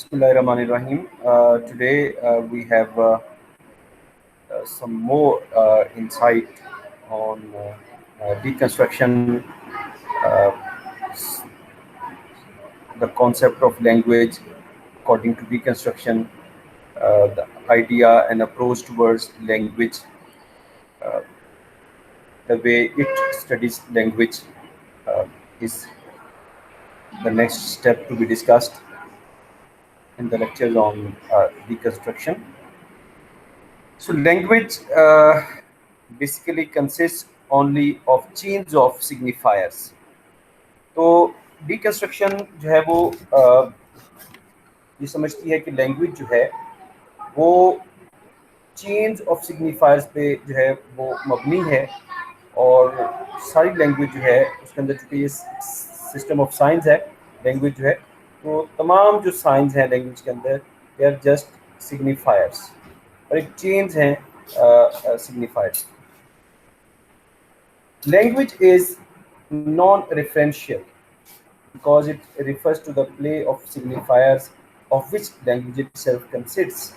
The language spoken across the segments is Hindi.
Bismillahirrahmanirrahim. Today we have some more insight on deconstruction, uh, the concept of language according to deconstruction, the idea and approach towards language, uh, the way it studies language uh, is the next step to be discussed in the lectures on deconstruction. So language basically consists only of chains of signifiers. तो डिकन्स्ट्रक्शन जो है वो ये समझती है कि लैंग्वेज जो है वो चेन्स ऑफ सिग्निफायर्स पे जो है वो मबनी है और सारी लैंग्वेज जो है उसके अंदर चूँकि ये सिस्टम ऑफ साइंस है लैंग्वेज जो है तो तमाम जो साइंस हैं लैंग्वेज के अंदर दे आर जस्ट सिग्निफायर्स और एक चेन्स हैं सिग्निफायर्स. Language is non-referential because it refers to the play of signifiers of which language itself consists.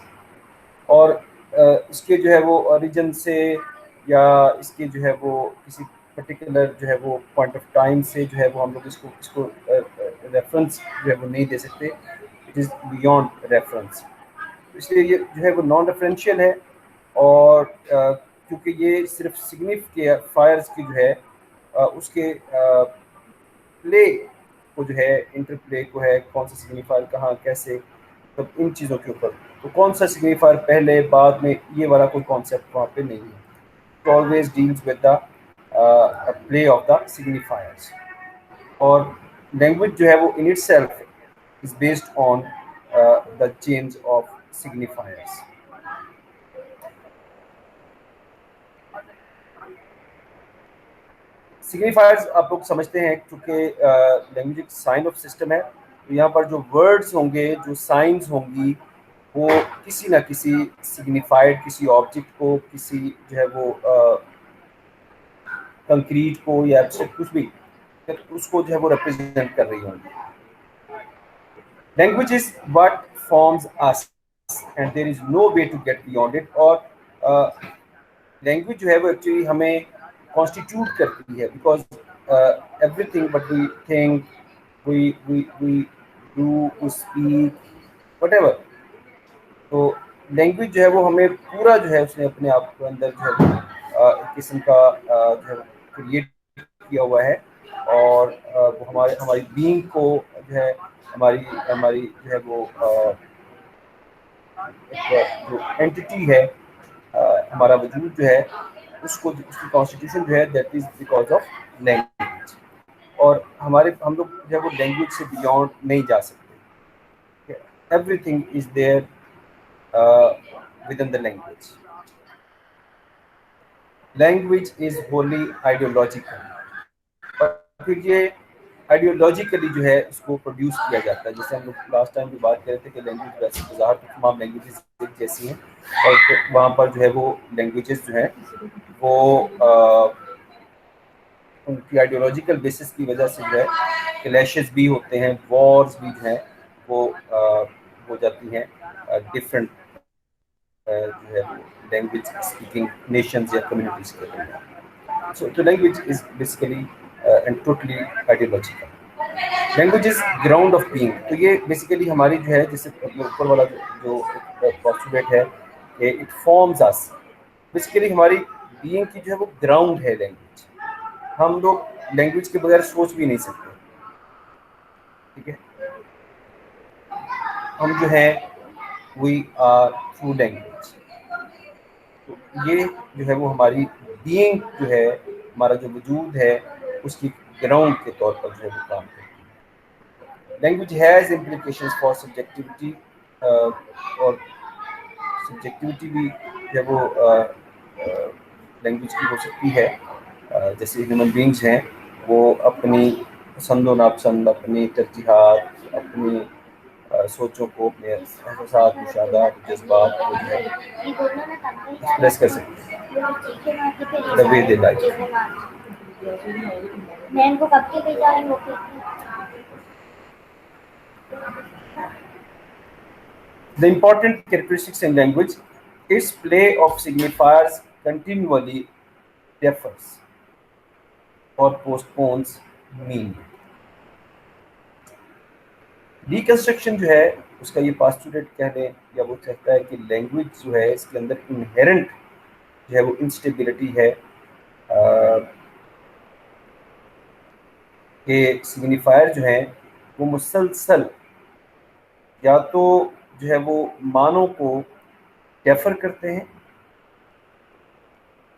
और इसके जो है वो ओरिजिन से या इसके जो है वो किसी पर्टिकुलर जो है वो पॉइंट ऑफ टाइम से जो है वो हम लोग इसको रेफरेंस जो है वो नहीं दे सकते. It is beyond reference. इसलिए ये जो है वो नॉन रेफरेंशियल है और क्योंकि ये सिर्फ सिग्निफायर्स की जो है उसके प्ले को जो है इंटरप्ले को है कौन सा सिग्निफायर कहाँ कैसे तो इन चीज़ों के ऊपर तो कौन सा सिग्निफायर पहले बाद में ये वाला कोई कॉन्सेप्ट वहाँ पे नहीं है. It always deals with the play of the signifiers और लैंग्वेज जो है वो in itself is based on the chains of signifiers. Signifiers आप लोग समझते हैं क्योंकि लैंग्वेज एक साइन ऑफ सिस्टम है तो यहाँ पर जो वर्ड्स होंगे जो साइंस होंगी वो किसी ना किसी सिग्निफाइड किसी ऑब्जेक्ट को किसी जो है वो कंक्रीट को या कुछ भी उसको जो है वो रिप्रेजेंट कर रही होंगी. Language is what forms us and there is no way to get beyond it. और लैंग्वेज जो है वो एक्चुअली हमें कॉन्स्टिट्यूट करती है because everything but we think we do we speak whatever. तो लैंग्वेज जो है वो हमें पूरा जो है उसने अपने आप के अंदर जो है एक किस्म का जो है क्रिएट किया हुआ है और वो हमारी बीइंग को जो है हमारी हमारी जो है वो एक जो एंटिटी है हमारा वजूद जो है उसको उसकी कॉन्स्टिट्यूशन जो है that is because of language. और हम लोग जो है वो लैंग्वेज से बियॉन्ड नहीं जा सकते. Everything is there within the language. Language is wholly ideological. और फिर ये आइडियोलॉजिकली जो है इसको प्रोड्यूस किया जाता है. जैसे हम लोग लास्ट टाइम भी बात कर रहे थे कि लैंग्वेज वैसे बाहर की तमाम लैंग्वेजेस एक जैसी हैं और तो वहाँ पर जो है वो लैंग्वेजेस जो हैं वो उनकी आइडियोलॉजिकल बेसिस की वजह से जो है क्लैशेस भी होते हैं, वॉर्स भी जो हैं वो हो जाती हैं डिफरेंट जो है लैंग्वेज स्पीकिंग नेशंस या कम्युनिटीज के अंदर. सो तो language is basically and totally ideological. Language is ground of being. तो ये बेसिकली हमारी जो है जैसे ऊपर वाला जो पोस्टुलेट है कि इट फॉर्म्स अस. बेसिकली हमारी बीइंग की जो है वो ग्राउंड है लैंग्वेज. हम लोग लैंग्वेज के बगैर सोच भी नहीं सकते. ठीक है. हम जो है वी आर थ्रू लैंग्वेज. तो ये जो है वो हमारी बीइंग जो है हमारा जो वजूद है उसकी ग्राउंड के तौर पर जो है वो काम करती है. Language has implications for subjectivity और सब्जेक्टिविटी भी जो है वो लैंग्वेज की हो सकती है. जैसे ह्यूमन बींग्स हैं वो अपनी पसंद व नापसंद अपनी तरजीहात अपनी सोचों को अपने एहसास मुशाहदात जज्बात को जो है एक्सप्रेस कर सकते हैं the way they like. The important characteristics in language, its play of signifiers continually differs or postpones meaning. Deconstruction जो है उसका ये पास्टुलेट कह लें या वो कहता है कि लैंग्वेज जो है इसके अंदर इनहेरेंट जो है वो इंस्टेबिलिटी है कि सिग्निफायर जो हैं वो मुसलसल या तो जो है वो मानों को डेफर करते हैं,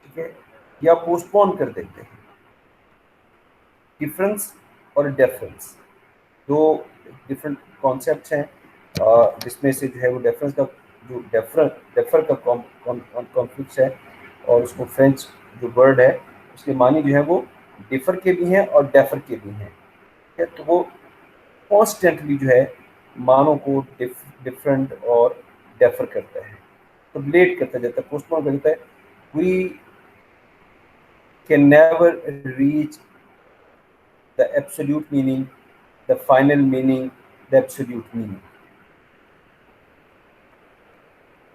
ठीक है, या पोस्टपोन कर देते हैं। डिफरेंस और डेफरेंस दो डिफरेंट कॉन्सेप्ट्स हैं जिसमें से जो है वो डेफरेंस का जो डेफर का कॉन्फ्लिक्ट है और उसको फ्रेंच जो वर्ड है उसके मानी जो है वो डिफर के भी हैं और डेफर के भी हैं, ठीक है। तो वो कॉन्स्टेंटली जो है मानों को डिफरेंट और डेफर करता है, तो लेट करता जाता है, पोस्टपोन कर देता है। We can never reach the absolute meaning, the final meaning, the absolute meaning.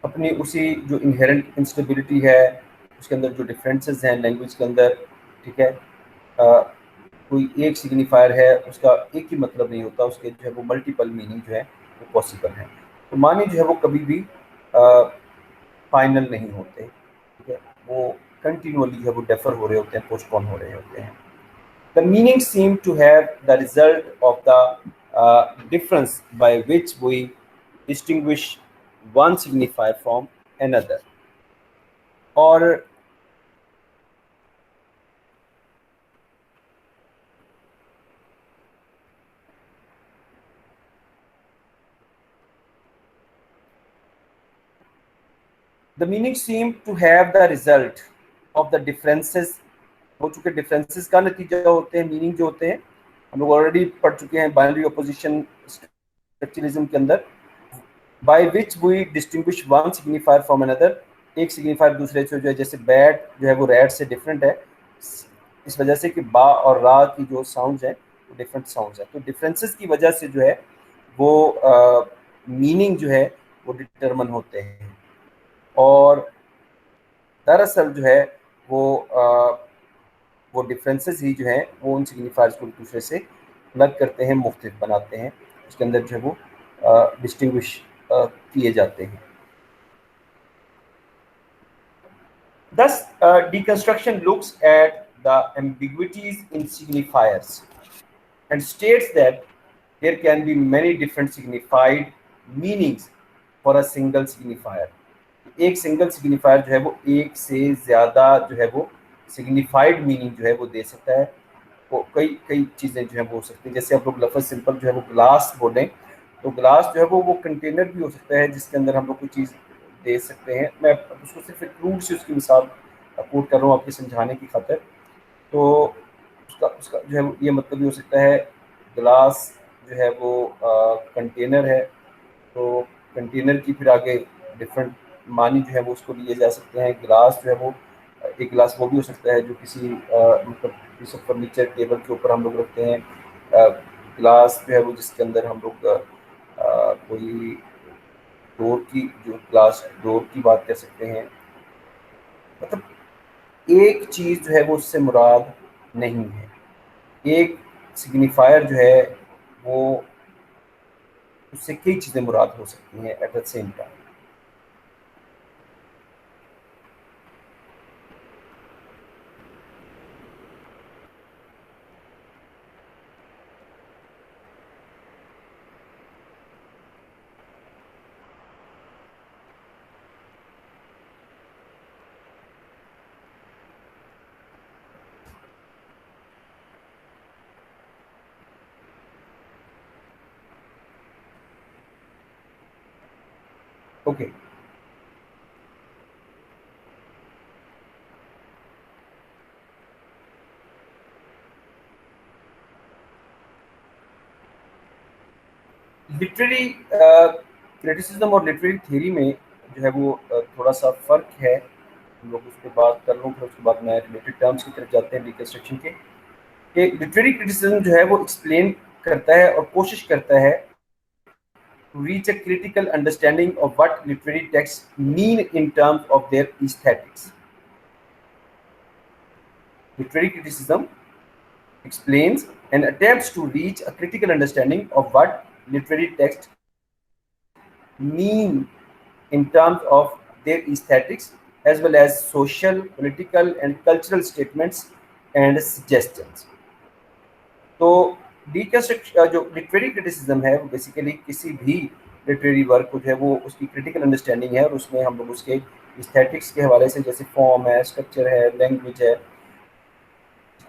अपनी उसी जो इनहेरेंट इंस्टेबिलिटी है उसके अंदर जो डिफरेंसेस हैं लैंग्वेज के अंदर, ठीक है, कोई एक सिग्निफायर है उसका एक ही मतलब नहीं होता, उसके जो है वो मल्टीपल मीनिंग जो है वो पॉसिबल है। तो मानी जो है वो कभी भी फाइनल नहीं होते, ठीक है, वो कंटिन्यूअली जो है वो डेफर हो रहे होते हैं, पोस्टपोन हो रहे होते हैं। The meanings seem to have the result of the difference by which we distinguish one signifier from another. और the meanings seem to have the result of the differences, हो चुके डिफरेंसेस का नतीजा होते हैं मीनिंग जो होते हैं। हम लोग ऑलरेडी पढ़ चुके हैं बाइनरी ऑपोजिशन स्ट्रक्चरलिज्म के अंदर, by which we distinguish one signifier from another, एक सिग्निफायर दूसरे से जो है, जैसे बैट जो है वो रैट से डिफरेंट है इस वजह से कि बा और रा की जो साउंड्स हैं वो डिफरेंट साउंड्स हैं, तो डिफरेंसेस की वजह से जो है वो मीनिंग जो है वो डिटरमन होते हैं। और दरअसल जो है वो डिफरेंसेस ही जो हैं वो उन सिग्निफायर्स को एक दूसरे से अलग करते हैं, मुख्तलिफ बनाते हैं, उसके अंदर जो है वो डिस्टिंग्विश किए जाते हैं। Thus, deconstruction looks at the ambiguities in signifiers and states that there can be many different signified meanings for a single signifier. एक सिंगल सिग्निफायर जो है वो एक से ज़्यादा जो है वो सिग्निफाइड मीनिंग जो है वो दे सकता है। वो कई कई चीज़ें जो है वो हो सकती हैं, जैसे आप लोग लफ्ज़ सिंपल जो है वो ग्लास बोलें तो ग्लास जो है वो कंटेनर भी हो सकता है जिसके अंदर हम लोग कोई चीज़ दे सकते हैं। मैं उसको सिर्फ एक क्रूड से उसकी मिसाल कोट कर रहा हूँ आपके समझाने की खातिर। तो उसका उसका जो है ये मतलब भी हो सकता है ग्लास जो है वो कंटेनर है, तो कंटेनर की फिर आगे डिफरेंट मानी जो है वो उसको लिए जा सकते हैं। ग्लास जो है वो एक गिलास वो भी हो सकता है जो किसी मतलब पीस ऑफ फर्नीचर टेबल के ऊपर हम लोग रखते हैं। ग्लास जो है वो जिसके अंदर हम लोग कोई डोर की जो ग्लास डोर की बात कर सकते हैं। मतलब एक चीज़ जो है वो उससे मुराद नहीं है, एक सिग्निफायर जो है वो उससे कई चीज़ें मुराद हो सकती हैं eight the same time. Okay, literary criticism और लिटरेरी थ्योरी में जो है वो थोड़ा सा फ़र्क है। हम लोग उस पर बात कर लूँ, फिर उसके बाद मैं रिलेटेड टर्म्स की तरफ जाते हैं डिकंस्ट्रक्शन के। कि लिटरेरी क्रिटिसिज्म जो है वो एक्सप्लेन करता है और कोशिश करता है to reach a critical understanding of what literary texts mean in terms of their aesthetics. Literary criticism explains and attempts to reach a critical understanding of what literary texts mean in terms of their aesthetics, as well as social, political, and cultural statements and suggestions. तो डीकंस्ट्रक्शन जो लिटरेरी क्रिटिसिज्म है वो बेसिकली किसी भी लिटरेरी वर्क को जो है वो उसकी क्रिटिकल अंडरस्टैंडिंग है, और उसमें हम लोग उसके एस्थेटिक्स के हवाले से, जैसे फॉर्म है, स्ट्रक्चर है, लैंग्वेज है,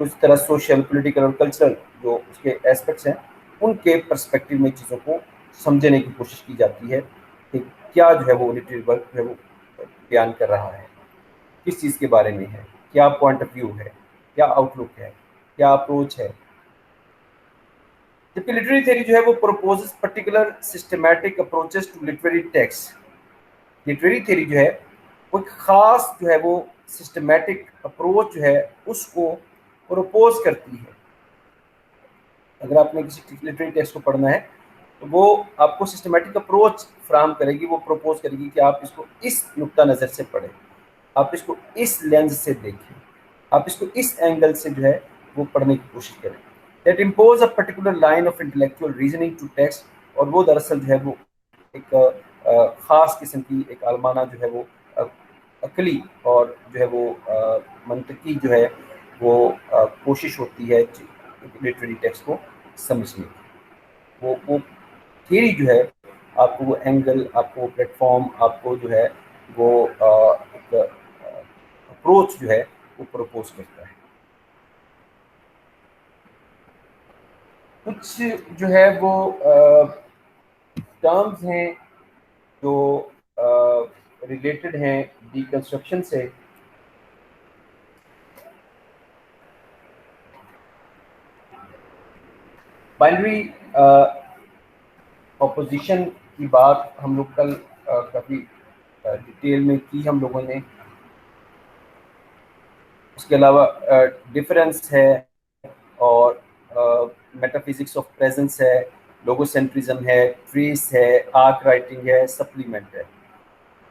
कुछ तरह सोशल, पॉलिटिकल और कल्चरल जो उसके एस्पेक्ट्स हैं, उनके पर्सपेक्टिव में चीज़ों को समझने की कोशिश की जाती है कि क्या जो है वो लिटरेरी वर्क जो है वो बयान कर रहा है, किस चीज़ के बारे में है, क्या पॉइंट ऑफ व्यू है, क्या आउटलुक है, क्या अप्रोच है। जबकि लिटरेरी थ्योरी जो है वो proposes particular systematic approaches to literary text. Literary theory जो है वो एक खास जो है वो सिस्टमैटिक अप्रोच जो है उसको प्रपोज करती है। अगर आपने किसी लिटरेरी टेक्स्ट को पढ़ना है तो वो आपको सिस्टमैटिक अप्रोच फ्राहम करेगी, वो प्रपोज करेगी कि आप इसको इस नुक्ता नज़र से पढ़ें, आप इसको इस लेंस से देखें, आप इसको इस एंगल से जो है वो पढ़ने की कोशिश करें। That impose a particular line of intellectual reasoning to text, और वो दरअसल जो है वो एक ख़ास किस्म की एक आलमाना जो है वो अकली और जो है वो मंतकी जो है वो कोशिश होती है लिटरेरी टेक्स्ट को समझने की। वो थियरी जो है आपको वो एंगल, आपको वो प्लेटफॉर्म, आपको जो है वो एक अप्रोच जो है वो प्रपोज करता है। कुछ जो है वो टर्म्स हैं जो रिलेटेड हैं डीकंस्ट्रक्शन से। बाइनरी ऑपोजिशन की बात हम लोग कल काफ़ी डिटेल में की हम लोगों ने। उसके अलावा डिफरेंस है और मेटाफिजिक्स ऑफ प्रेजेंस है, लोगोसेंट्रिज्म है, ट्रेस है, आर्क राइटिंग है, सप्लीमेंट है।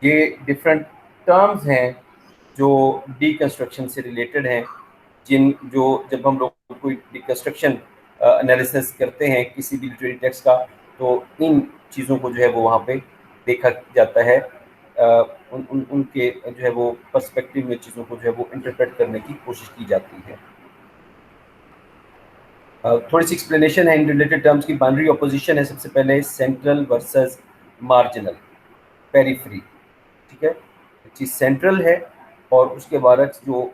ये डिफरेंट टर्म्स हैं जो डीकंस्ट्रक्शन से रिलेटेड हैं, जो जब हम लोग कोई डीकंस्ट्रक्शन एनालिसिस करते हैं किसी भी लिटरेरी टेक्स्ट का, तो इन चीज़ों को जो है वो वहाँ पे देखा जाता है। उनके जो है वो पर्सपेक्टिव में चीज़ों को जो है वो इंटरप्रेट करने की कोशिश की जाती है। थोड़ी सी एक्सप्लेनेशन है इन रिलेटेड टर्म्स की। बाइनरी ऑपोजिशन है सबसे पहले सेंट्रल वर्सेस मार्जिनल, पेरिफेरी। ठीक है, चीज़ सेंट्रल है और उसके बाद जो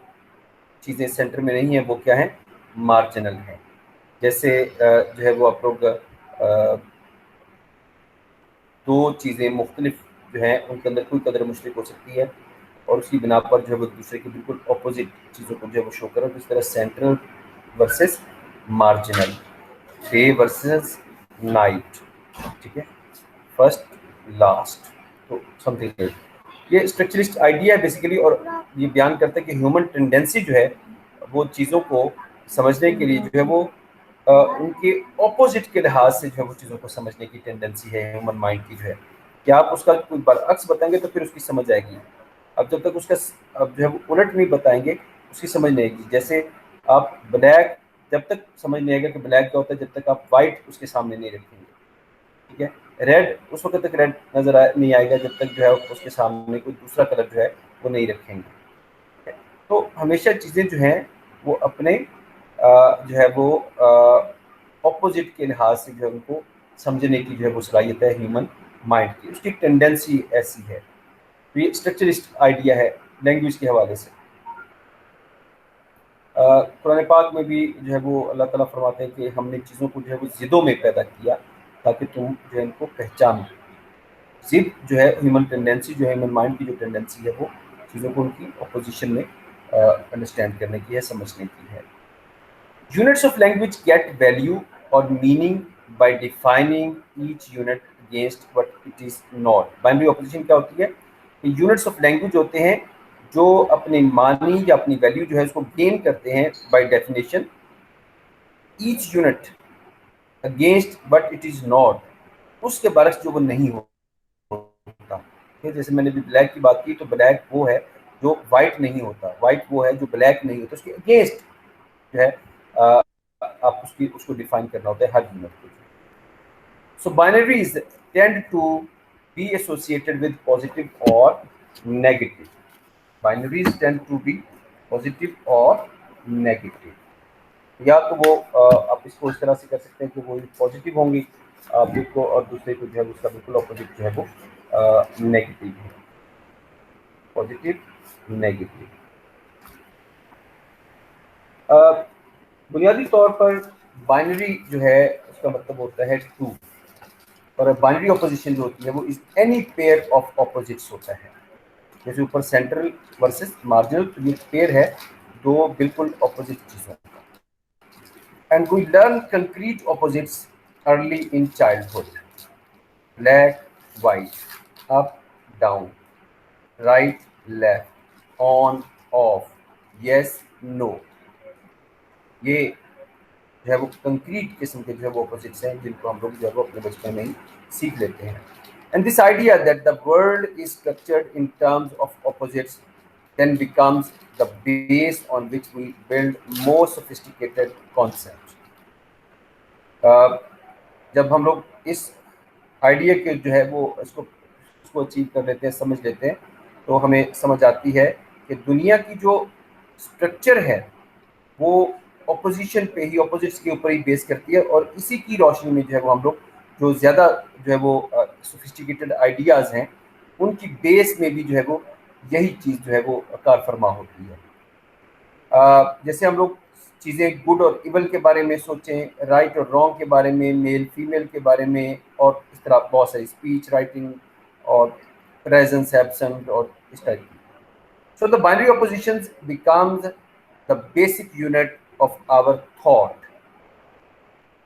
चीज़ें सेंटर में नहीं है वो क्या है, मार्जिनल है। जैसे जो है वो आप लोग दो चीज़ें मुख्तलिफ जो हैं उनके अंदर कोई कदर मुश्तरक हो सकती है और उसकी बिना पर जो है वो दूसरे के बिल्कुल अपोजिट चीज़ों को जो है वो शो करें। तो इस तरह central versus marginal, day versus night, ठीक है, फर्स्ट लास्ट, तो समथिंग। ये स्ट्रक्चरिस्ट आइडिया है बेसिकली, और ये बयान करता है कि ह्यूमन टेंडेंसी जो है वो चीज़ों को समझने के लिए जो है वो उनके ऑपोजिट के लिहाज से जो है वो चीज़ों को समझने की टेंडेंसी है ह्यूमन माइंड की जो है। कि आप उसका कोई बरअक्स बताएंगे तो फिर उसकी समझ आएगी, अब जब तक उसका अब जो है वो उलट नहीं बताएंगे उसकी समझ नहीं आएगी। जैसे आप ब्लैक जब तक समझ नहीं आएगा कि ब्लैक क्या होता है जब तक आप वाइट उसके सामने नहीं रखेंगे, ठीक है। रेड उस वक्त तक रेड नहीं आएगा जब तक जो है उसके सामने कोई दूसरा कलर जो है वो नहीं रखेंगे। तो हमेशा चीज़ें जो हैं वो अपने जो है वो ऑपोजिट के लिहाज से जो है उनको समझने की जो है वो सलाहियत है ह्यूमन माइंड की, उसकी टेंडेंसी ऐसी है। तो ये स्ट्रक्चरिस्ट आइडिया है लैंग्वेज के हवाले से। कुरान पाक में भी जो है वो अल्लाह ताला फरमाते हैं कि हमने चीज़ों को जो है वो ज़िदों में पैदा किया ताकि तुम जो है इनको पहचानो। ज़िद जो है ह्यूमन टेंडेंसी, जो है ह्यूमन माइंड की जो टेंडेंसी है वो चीज़ों को उनकी अपोजिशन में अंडरस्टैंड करने की है, समझने की है। Units of language get value or meaning by defining each unit against what it is not. Binary opposition क्या होती है कि यूनिट्स ऑफ लैंग्वेज होते हैं जो अपने मानी या अपनी वैल्यू जो है उसको गेन करते हैं by definition each unit against but it is not, उसके बरक्स जो वो नहीं होता। ठीक है, जैसे मैंने भी ब्लैक की बात की, तो ब्लैक वो है जो वाइट नहीं होता, वाइट वो है जो ब्लैक नहीं होता, उसके अगेंस्ट जो है आप उसको डिफाइन करना होता है हर यूनिट को। So binaries tend to be associated with positive or negative. Binaries tend to be positive or negative. या तो वो आप इसको इस तरह से कर सकते हैं कि वो पॉजिटिव होंगी बिट को, और दूसरे को जो है उसका बिल्कुल ऑपोजिट जो है वो नेगेटिव है, पॉजिटिव नेगेटिव। बुनियादी तौर पर बाइनरी जो है उसका मतलब होता है टू, और बाइनरी ऑपोजिशन जो होती है वो is any pair of opposites होता है। जैसे ऊपर सेंट्रल वर्सेस मार्जिनल, तो ये पेयर है दो बिल्कुल ऑपोजिट चीजों का। And we learn concrete opposites early in childhood. Black white, up down, right left, on off, yes no, ये जो है वो कंक्रीट किस्म के जो है वो ऑपोजिट्स हैं जिनको हम लोग जो है वो अपने बचपन में ही सीख लेते हैं। And this idea that the world is structured in terms of opposites then becomes the base on which we build more sophisticated concepts. जब हम लोग इस आइडिया के जो है वो इसको अचीव कर लेते हैं, समझ लेते हैं, तो हमें समझ आती है कि दुनिया की जो स्ट्रक्चर है वो ऑपोजिशन पे ही, ऑपोजिट्स के ऊपर ही बेस करती है, और इसी की रोशनी में जो है वो हम लोग जो ज़्यादा जो है वो सोफिस्टिकेटेड आइडियाज़ हैं उनकी बेस में भी जो है वो यही चीज़ जो है वो कार फरमा होती है। जैसे हम लोग चीज़ें गुड और इवल के बारे में सोचें, राइट और रॉन्ग के बारे में, मेल फीमेल के बारे में, और इस तरह बहुत सारी स्पीच राइटिंग और प्रेजेंस एब्सेंट और इस टाइप की। So the binary oppositions becomes the basic unit of our thought,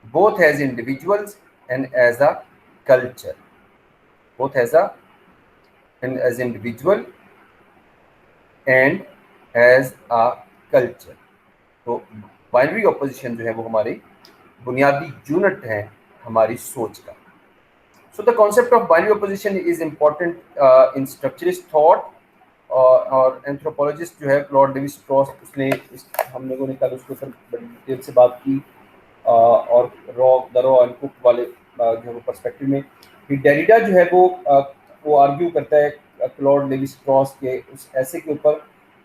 both as individuals and as a culture. Both as a and as individual and as a culture. तो बाइनरी ऑपोजिशन जो है वो हमारी बुनियादी यूनिट है हमारी सोच का। So the concept of binary opposition is important in structuralist thought, और एंथ्रोपोलॉजिस्ट जो है क्लॉड लेवी स्ट्रॉस, उसने हम लोगों ने कल उसके ऊपर बड़ी डिटेल से बात की, और रॉ एंड कुक वाले जो है वो पर्सपेक्टिव में। फिर डेरिडा जो है वो आर्ग्यू करता है क्लॉड लेवी स्ट्रॉस के उस ऐसे के ऊपर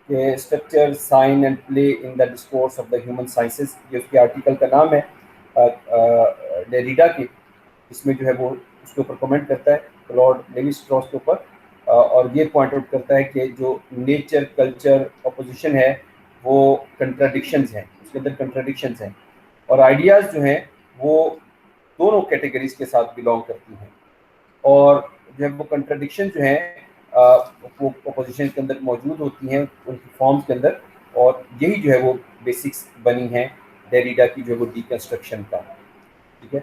कि structure sign and play in the discourse of the human sciences, ये उसके आर्टिकल का नाम है डेरिडा के। इसमें जो है वो उसके ऊपर कमेंट करता है क्लॉड लेवी स्ट्रॉस के ऊपर, और ये पॉइंट आउट करता है कि जो नेचर कल्चर ऑपोजिशन है वो कंट्राडिक्शंस हैं, उसके अंदर कंट्राडिक्शंस हैं, और आइडियाज़ जो हैं वो दोनों कैटेगरीज के साथ बिलोंग करती हैं, और जो है वो कंट्राडिक्शन जो हैं वो ऑपोजिशन के अंदर मौजूद होती हैं उनकी फॉर्म्स के अंदर, और यही जो है वो बेसिक्स बनी हैं डेरिडा की जो है वो डीकंस्ट्रक्शन का। ठीक है,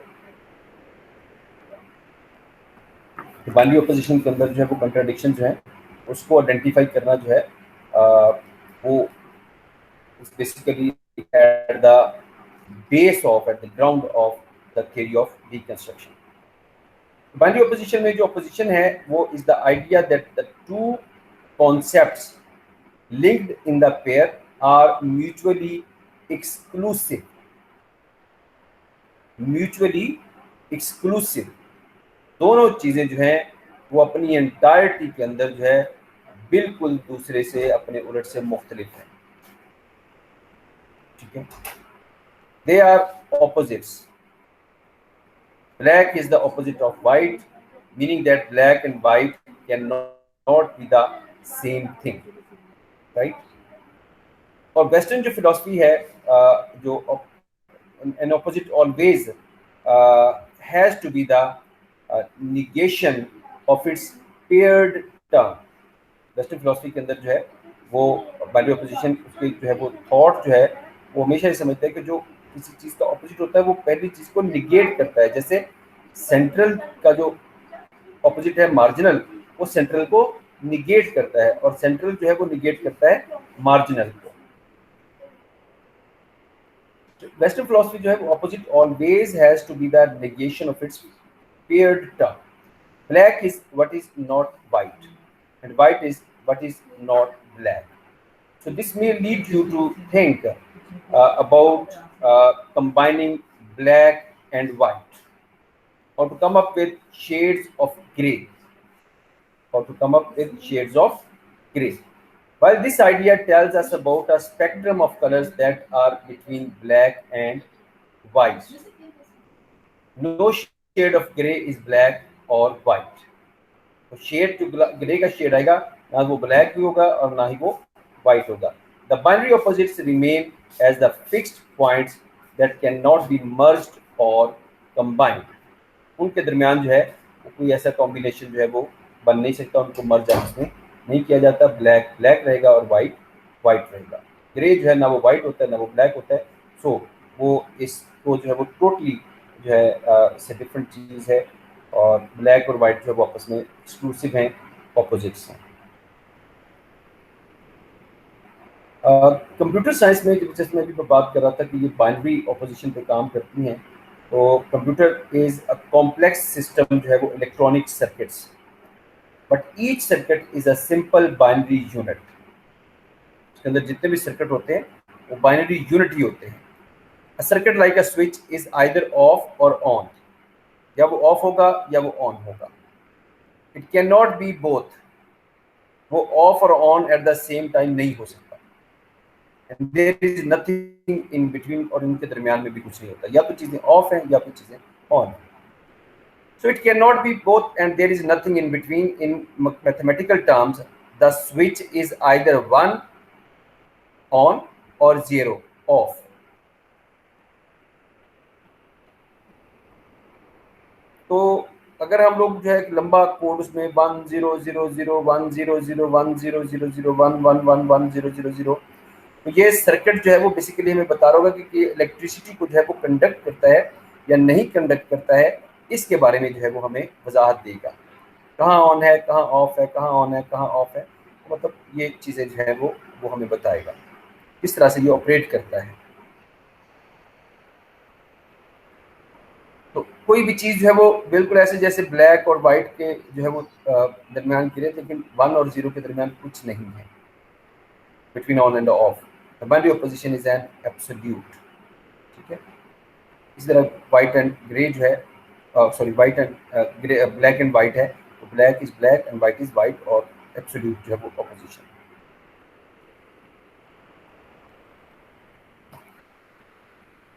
बाइनरी ऑपोजिशन के अंदर जो है वो कंट्राडिक्शन जो है उसको आइडेंटिफाई करना जो है वो basically at the base of, at the ground of the theory of deconstruction. Binary opposition में जो ऑपोजिशन है वो is the idea that the two concepts linked in the pair are mutually exclusive, mutually exclusive. दोनों चीज़ें जो हैं वो अपनी एंटायरिटी के अंदर जो है बिल्कुल दूसरे से अपने उलट से मुख्तलिफ हैं। ठीक है, they are opposites. Black is the opposite of white, meaning that black and white cannot be the same thing, right? और वेस्टर्न जो फिलोसफी है जो an opposite always has to be the negation of its paired term. Western philosophy के अंदर जो है वो बाइनरी ऑपोजिशन उसके जो है वो थॉट जो है वो हमेशा ये समझता है कि जो किसी चीज़ का ऑपोजिट होता है वो पहली चीज़ को निगेट करता है। जैसे सेंट्रल का जो ऑपोजिट है मार्जिनल, वो सेंट्रल को निगेट करता है, और सेंट्रल जो है वो निगेट करता है मार्जिनल को। वेस्टर्न फिलोसफी जो है वो opposite always has to be the negation of its paired term. Black is what is not white, and white is what is not black. So this may lead you to think about combining black and white, or to come up with shades of gray, or to come up with shades of gray. While this idea tells us about a spectrum of colors that are between black and white, no shade of gray is black or white. तो शेड जो ग्रे का शेड आएगा, ना वो ब्लैक भी होगा और ना ही वो व्हाइट होगा. The binary opposites remain as the fixed points that can not be merged और कंबाइंड. उनके दरमियान जो है कोई ऐसा कॉम्बिनेशन जो है वो बन नहीं सकता, उनको मर्ज आपस में नहीं किया जाता. ब्लैक ब्लैक रहेगा और वाइट वाइट रहेगा. ग्रे जो है ना वो वाइट होता है ना वो ब्लैक होता है. सो वो इसको जो है वो टोटली जो है इससे डिफरेंट चीज़ है, और ब्लैक और वाइट जो है वो आपस में एक्सक्लूसिव हैं, ऑपोजिट्स हैं. कंप्यूटर साइंस में जैसे मैं भी बात कर रहा था कि ये बाइनरी ऑपोजिशन पे काम करती हैं. तो computer is a complex system जो है वो electronic circuits, but each circuit is a simple binary unit. इसके अंदर जितने भी सर्किट होते हैं वो बाइनरी यूनिट ही होते हैं. A circuit like a switch is either off और ऑन, या वो ऑफ होगा या वो ऑन होगा. It can not be both, वो ऑफ और on at the same time नहीं हो सकता. And there is nothing in between, और इनके दरमियान में भी कुछ नहीं होता. या तो चीजें ऑफ हैं या फिर चीजें on. So it cannot be both, and there is nothing in between. In mathematical terms, the switch is either 1 on or 0 off. तो अगर हम लोग जो है एक लंबा कोड उसमें 100010001000100011111000, तो ये सर्किट जो है वो बेसिकली हमें बता रहा होगा कि इलेक्ट्रिसिटी को जो है वो कंडक्ट करता है या नहीं कंडक्ट करता है. इसके बारे में जो है वो हमें वजाहत देगा. कहाँ ऑन है, कहाँ ऑफ है, कहाँ ऑन है, कहाँ ऑफ है. तो मतलब ये चीज़ें जो है वो हमें बताएगा किस तरह से ये ऑपरेट करता है. तो कोई भी चीज़ जो है वो बिल्कुल ऐसे जैसे ब्लैक और वाइट के जो है वो दरमियान की रहती है, लेकिन 1 और 0 के दरमियान कुछ नहीं है between on end of. The binary opposition is an absolute. ठीक है. इसी तरह वाइट एंड ग्रे जो है, sorry white and grey, black and white है, तो black is black and white is white, और एब्सोल्यूट जो है वो opposition.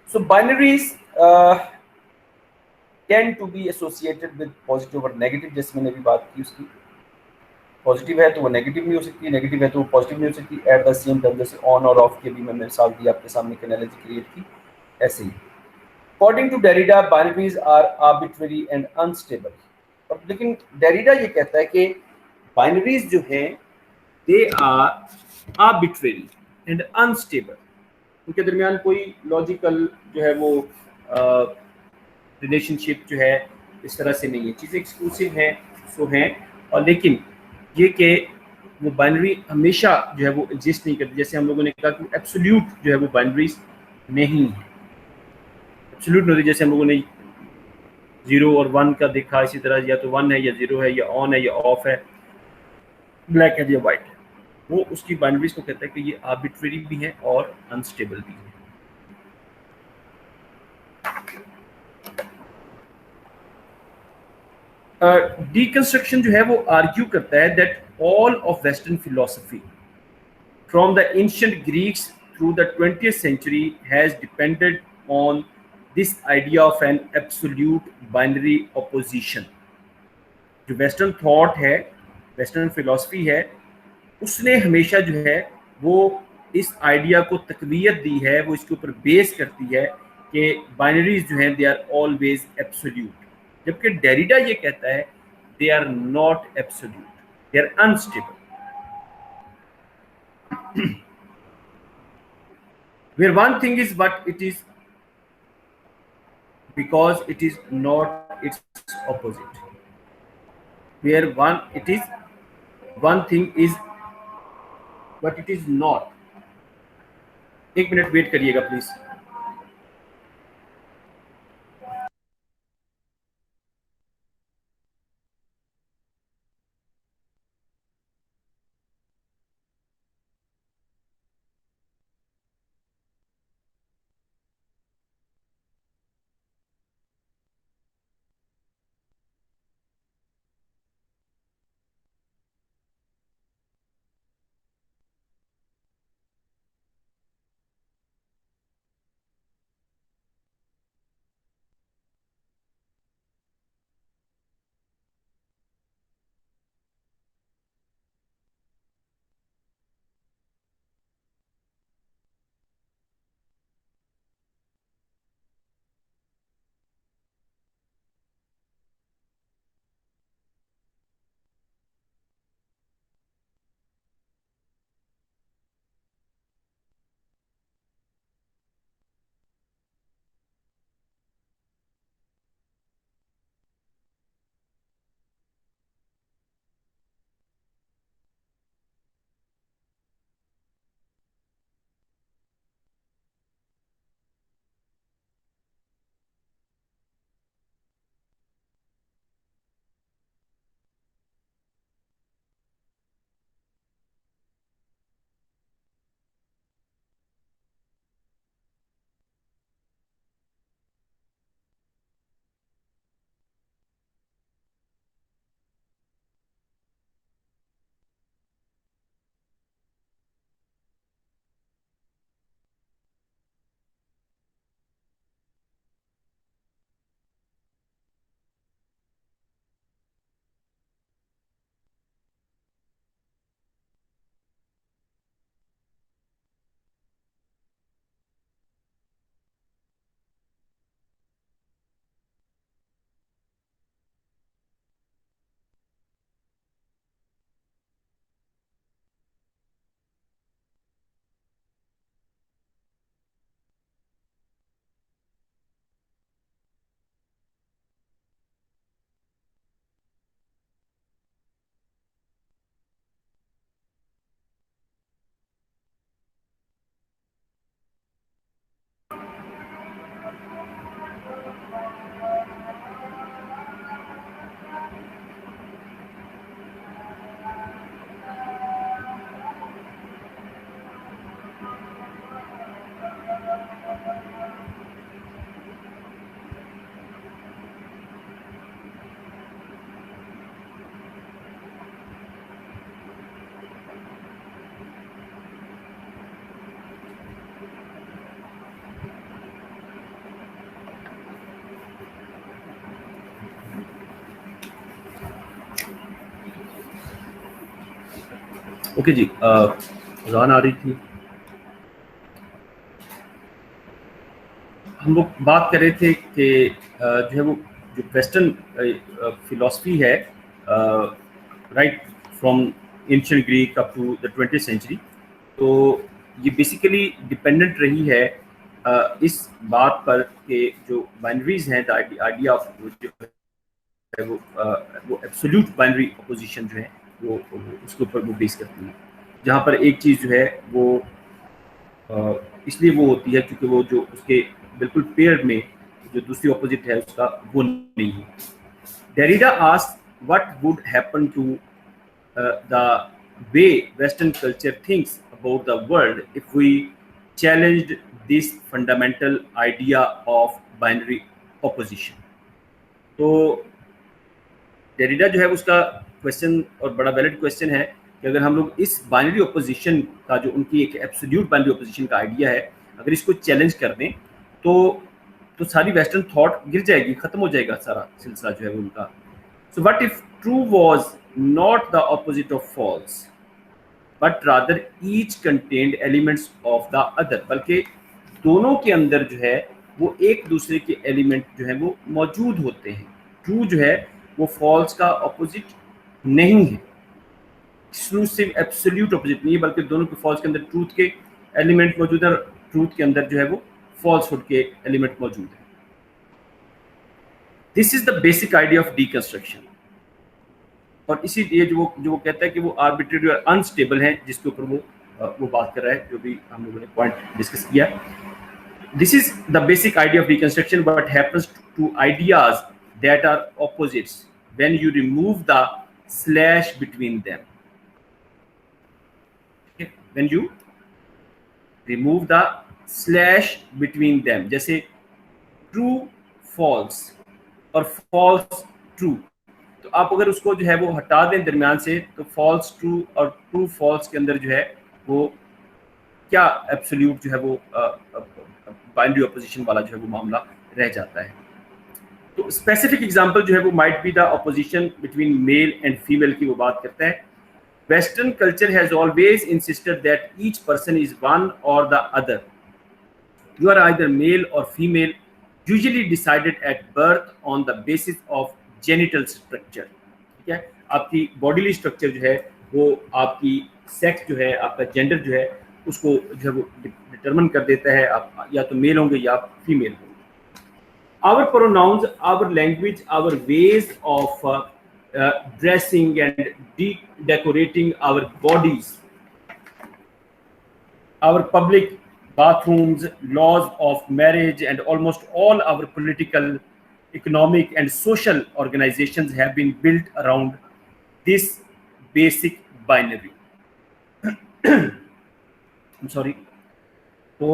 So binaries tend to be associated with positive और negative. जैसे मैंने अभी बात की उसकी, पॉजिटिव है तो वो नेगेटिव नहीं हो सकती, नेगेटिव है तो वो पॉजिटिव नहीं हो सकती. एट द सेम टाइम जैसे ऑन और ऑफ की भी मैंने मिसाल दी आपके सामने, एक एनालॉजी क्रिएट की, ऐसे ही. According to Derrida, binaries are arbitrary and unstable. और लेकिन डेरिडा ये कहता है कि बाइनरीज जो हैं they are arbitrary and unstable. उनके दरमियान कोई लॉजिकल जो है वो रिलेशनशिप जो है इस तरह से नहीं है. चीज़ें एक्सक्लूसिव हैं, सो हैं, और लेकिन ये कि वो बाइनरी हमेशा जो है वो एग्जिस्ट नहीं करती. जैसे हम लोगों ने कहा कि एब्सोल्यूट जो है वो बाइनरीज नहीं है, एब्सोल्यूट नहीं होती. जैसे हम लोगों ने 0 और 1 का देखा, इसी तरह या तो 1 है या 0 है, या ऑन है या ऑफ है, ब्लैक है या वाइट है. वो उसकी बाइनरीज को कहता है कि ये आर्बिट्रेरी भी है और अनस्टेबल भी है. डीकंस्ट्रक्शन जो है वो आर्ग्यू करता है that all of western philosophy from the ancient Greeks through the 20th century has depended on this idea of an absolute binary opposition. जो वेस्टर्न थॉट है, वेस्टर्न फिलोसफी है, उसने हमेशा जो है वो इस आइडिया को तकवीयत दी है, वो इसके ऊपर बेस करती है कि बाइनरीज जो हैं दे आर ऑलवेज एब्सोल्यूट. जबकि डेरिडा ये कहता है they are not absolute, they are unstable. Where one thing is what it is because it is not its opposite. Where one thing is but it is not. एक मिनट वेट करिएगा प्लीज. ओके जी, अज़ान आ रही थी। हम लोग बात कर रहे थे कि जो है वो जो वेस्टर्न फिलॉसफी है, right from ancient Greek up to the 20th century, तो ये बेसिकली डिपेंडेंट रही है इस बात पर कि जो बाइनरीज हैं, द आइडिया ऑफ जो है वो एब्सोल्यूट बाइनरी अपोजिशन जो है वो उसके ऊपर वो बेस करती है, जहाँ पर एक चीज़ जो है वो इसलिए वो होती है क्योंकि वो जो उसके बिल्कुल पेयर में जो दूसरी ऑपोजिट है उसका वो नहीं है। Derrida asked what would happen to the way western culture thinks about the world if we challenged this fundamental idea of binary opposition. तो डेरिडा जो है उसका क्वेश्चन और बड़ा वैलिड क्वेश्चन है कि अगर हम लोग इस बाइनरी ऑपोजिशन का जो उनकी एक एब्सोल्यूट बाइनरी ऑपोजिशन का आइडिया है, अगर इसको चैलेंज कर दें तो सारी वेस्टर्न थॉट गिर जाएगी, खत्म हो जाएगा सारा सिलसिला जो है वो उनका। So what if true was not the opposite of false but rather each contained elements of the other, बल्कि दोनों के अंदर जो है वो एक दूसरे के एलिमेंट जो है वो मौजूद होते हैं। ट्रू जो है वो फॉल्स का ऑपोजिट नहीं है, एक्सक्लूसिव एब्सोल्यूट ऑपोजिट नहीं है, बल्कि दोनों के फॉल्स के अंदर ट्रूथ के एलिमेंट मौजूद है, ट्रूथ के अंदर जो है वो फॉल्सहुड के एलिमेंट मौजूद है। This is the basic idea of deconstruction. और इसीलिए जो वो कहता है कि वो आर्बिट्रेरी और अनस्टेबल है, जिसके ऊपर वो बात कर रहा है, जो भी हम लोगों ने पॉइंट डिस्कस किया। This is the basic idea of deconstruction, but happens to ideas that are opposites when you remove the slash between them. When you remove the slash between them, जैसे ट्रू फॉल्स और फॉल्स ट्रू, तो आप अगर उसको जो है वो हटा दें दरमियान से, तो फॉल्स ट्रू और ट्रू फॉल्स के अंदर जो है वो क्या एब्सोल्यूट जो है वो बाइनरी ऑपोजिशन वाला जो है वो मामला रह जाता है। तो स्पेसिफिक एग्जांपल जो है वो might be the opposition between male and female की वो बात करता है। Western culture has always insisted that each person is one or the other. You are either male or female, usually decided at birth on the basis of genital structure. ठीक है, आपकी बॉडीली स्ट्रक्चर जो है वो आपकी सेक्स जो है, आपका जेंडर जो है उसको जो है वो डिटरमिन कर देता है, आप या तो मेल होंगे या आप फीमेल होंगे। Our pronouns, our language, our ways of dressing and decorating our bodies, our public bathrooms, laws of marriage, and almost all our political, economic, and social organizations have been built around this basic binary. I'm sorry. तो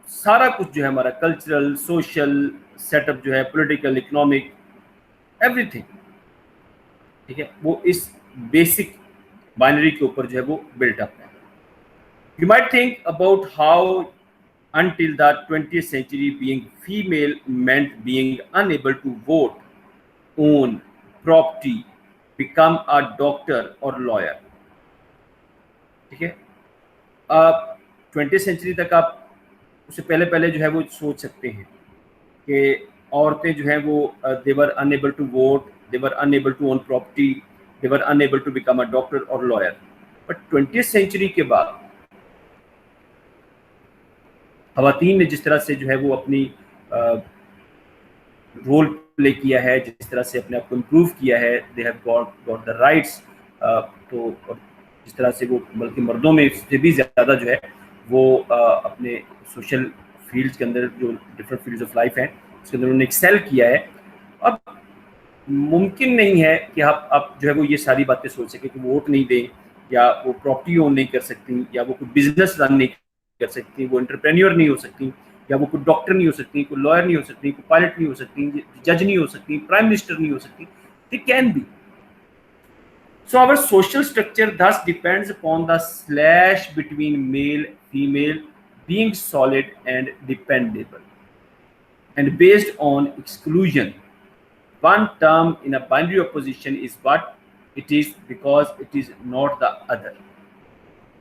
सारा कुछ जो है हमारा कल्चरल, सोशल सेटअप जो है, पॉलिटिकल, इकोनॉमिक, एवरीथिंग, ठीक है, वो इस बेसिक बाइनरी के ऊपर जो है वो बिल्ट अप है। You might think about how until the 20th century being female meant being unable to vote, own property, become a doctor or lawyer। ठीक है, 20th सेंचुरी तक आप उससे पहले जो है वो सोच सकते हैं कि औरतें जो हैं वो they were unable to vote, they were unable to own property, they were unable to become a doctor और लॉयर। बट 20th सेंचुरी के बाद खवातीन ने जिस तरह से जो है वो अपनी रोल प्ले किया है, जिस तरह से अपने आप को इम्प्रूव किया है, they have got the rights, तो जिस तरह से वो बल्कि मर्दों में से भी ज़्यादा जो है वो अपने सोशल फील्ड्स के अंदर, जो डिफरेंट फील्ड्स ऑफ लाइफ हैं उसके अंदर उन्होंने एक्सेल किया है। अब मुमकिन नहीं है कि आप जो है वो ये सारी बातें सोच सकें कि वो वोट नहीं दें, या वो प्रॉपर्टी ओन नहीं कर सकती, या वो कोई बिजनेस रन नहीं कर सकती, वो एंटरप्रेन्योर नहीं हो सकती, या वो कोई डॉक्टर नहीं हो सकती, कोई लॉयर नहीं हो सकती, कोई पायलट नहीं हो सकती, जज नहीं हो सकती, प्राइम मिनिस्टर नहीं हो सकती। They can be. So our social structure thus depends upon the slash between male female being solid and dependable and based on exclusion. One term in a binary opposition is what it is because it is not the other.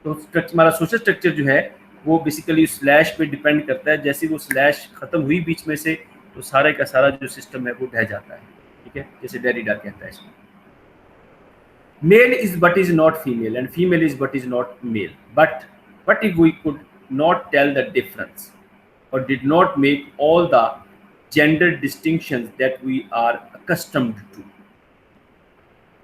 तो हमारा सोशल स्ट्रक्चर जो है वो बेसिकली स्लैश पे डिपेंड करता है। जैसे वो स्लैश खत्म हुई बीच में से तो सारे का सारा जो सिस्टम है वो ढह जाता है, ठीक है, जैसे डेरिडा कहता है इसको। Male is but is not female and female is but is not male. But what if we could not tell the difference or did not make all the gender distinctions that we are accustomed to?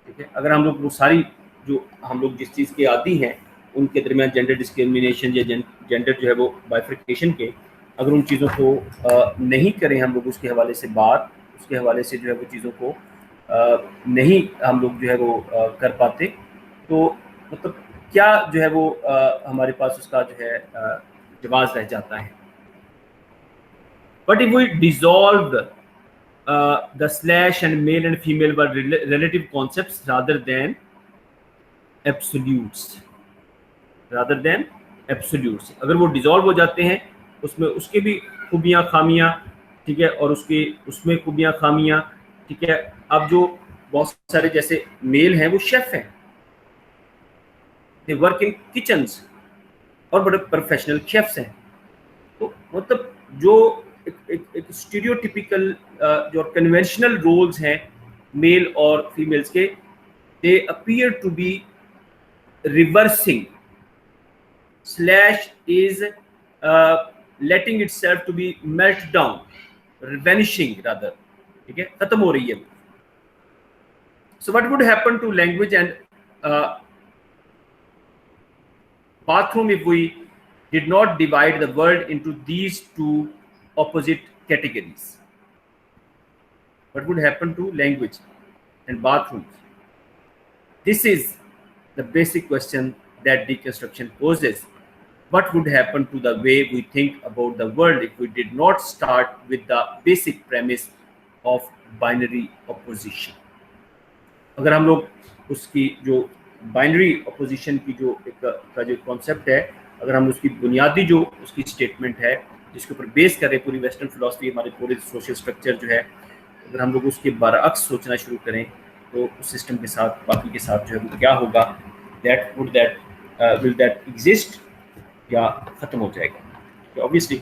ठीक है, अगर हम लोग वो सारी जो हम लोग जिस चीज़ के आदी हैं उनके दरमियान जेंडर डिस्क्रिमिनेशन या जेंडर जो है वो बाइफिकेशन के, अगर उन चीज़ों को नहीं करें हम लोग उसके हवाले से बात, उसके हवाले से जो है वो चीज़ों को नहीं हम लोग जो है वो कर पाते, तो मतलब क्या जो है वो हमारे पास उसका जो है जवाब रह जाता है। But if we dissolve the slash and male and female were relative concepts rather than absolutes, अगर वो डिसॉल्व हो जाते हैं उसमें उसके भी खूबियां खामियां, ठीक है, और उसके उसमें खूबियां खामियां, ठीक है। अब जो बहुत सारे जैसे मेल हैं वो शेफ हैं, दे वर्क इन किचन्स और बड़े प्रोफेशनल शेफ्स हैं, तो मतलब जो एक स्टीरियोटिपिकल जो कन्वेंशनल रोल्स हैं मेल और फीमेल्स के, they appear to be reversing. Slash is letting itself to be melt down, vanishing rather, ठीक है, खत्म हो रही है। So what would happen to language and bathroom if we did not divide the world into these two opposite categories? What would happen to language and bathrooms? This is the basic question that deconstruction poses. What would happen to the way we think about the world if we did not start with the basic premise of binary opposition? अगर हम लोग उसकी जो बाइनरी अपोजिशन की जो एक का जो कॉन्सेप्ट है, अगर हम उसकी बुनियादी जो उसकी स्टेटमेंट है जिसके ऊपर बेस करें पूरी वेस्टर्न फिलॉसफी, हमारे पूरे सोशल स्ट्रक्चर जो है, अगर हम लोग उसके बरअक्स सोचना शुरू करें तो उस सिस्टम के साथ बाकी के साथ जो है वो क्या होगा, विल दैट एग्जिस्ट या ख़त्म हो जाएगा। तो ऑब्वियसली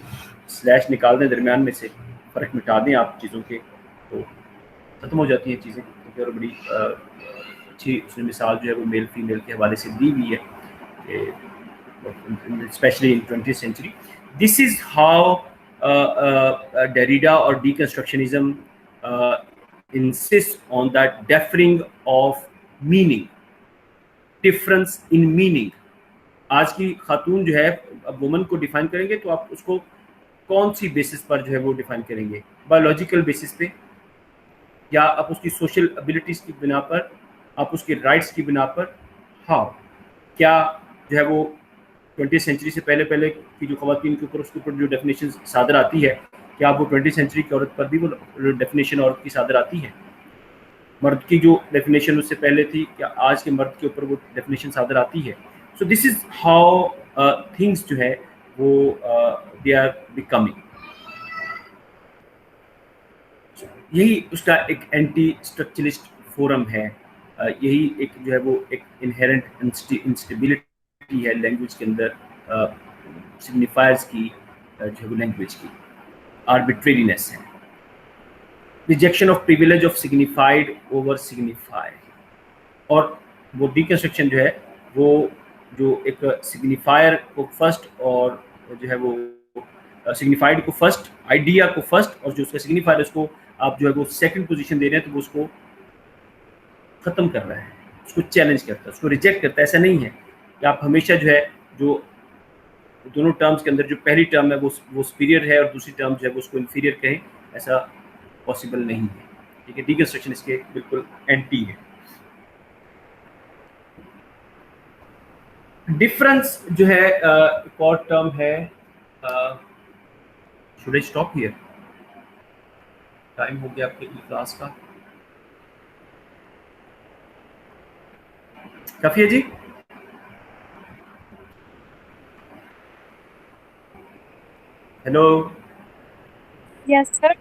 स्लैश निकाल दें दरमियान में से, फ़र्क मिटा दें आप चीज़ों के, तो ख़त्म हो जाती हैं चीज़ें। और बड़ी अच्छी उसमें मिसाल जो है वो मेल फीमेल के हवाले से दी हुई है, specially in 20th century. This is how Derrida और deconstructionism insist on the deferring of meaning, difference in meaning. आज की खातून जो है, अब वुमन को डिफाइन करेंगे तो आप उसको कौन सी बेसिस पर जो है वो डिफाइन करेंगे? बायोलॉजिकल बेसिस पे, या आप उसकी सोशल एबिलिटीज की बिना पर, आप उसके राइट्स की बिना पर? हाँ, क्या जो है वो 20th सेंचुरी से पहले पहले की जो ख़वातीन के ऊपर उसके ऊपर जो डेफिनेशन सादर आती है, क्या वो 20th सेंचुरी की औरत पर भी वो डेफिनेशन औरत की सादर आती है? मर्द की जो डेफिनेशन उससे पहले थी, क्या आज के मर्द के ऊपर वो डेफिनेशन सादर आती है? So this is how things जो है वो दे आर बिकमिंग। यही उसका एक एंटी स्ट्रक्चरलिस्ट फोरम है, यही एक जो है वो एक इनहेरेंट इंस्टेबिलिटी है लैंग्वेज के अंदर, सिग्निफायर्स की जो है वो लैंग्वेज की आर्बिट्रेरीनेस है, rejection of privilege of signified over signified. और वो डीकंस्ट्रक्शन जो है वो जो एक सिग्निफायर को फर्स्ट और जो है वो सिग्निफाइड को फर्स्ट, आइडिया को फर्स्ट, और जो उसका सिग्निफायर उसको आप जो है वो सेकंड पोजीशन दे रहे हैं, तो वो उसको ख़त्म कर रहा है, उसको चैलेंज करता है, उसको रिजेक्ट करता है। ऐसा नहीं है कि आप हमेशा जो है जो दोनों टर्म्स के अंदर जो पहली टर्म है वो सुपीरियर है और दूसरी टर्म जो है वो उसको इन्फीरियर कहें, ऐसा पॉसिबल नहीं है, ठीक है। डीकंस्ट्रक्शन इसके बिल्कुल एंटी है। डिफरेंस जो है एक और टर्म है, should I stop here? Time हो गया आपके क्लास का, काफी है जी? Hello, yes sir.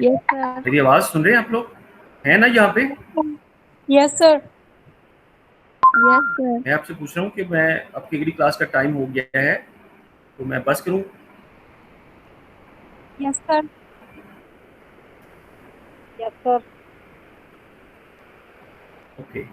Yes sir. मेरी आवाज सुन रहे हैं आप लोग? है ना यहाँ पे? Yes sir. Yes, sir. मैं आपसे पूछ रहा हूँ कि मैं आपकी अगली क्लास का टाइम हो गया है, तो मैं बस करूँ? Yes, sir. Yes, sir. Okay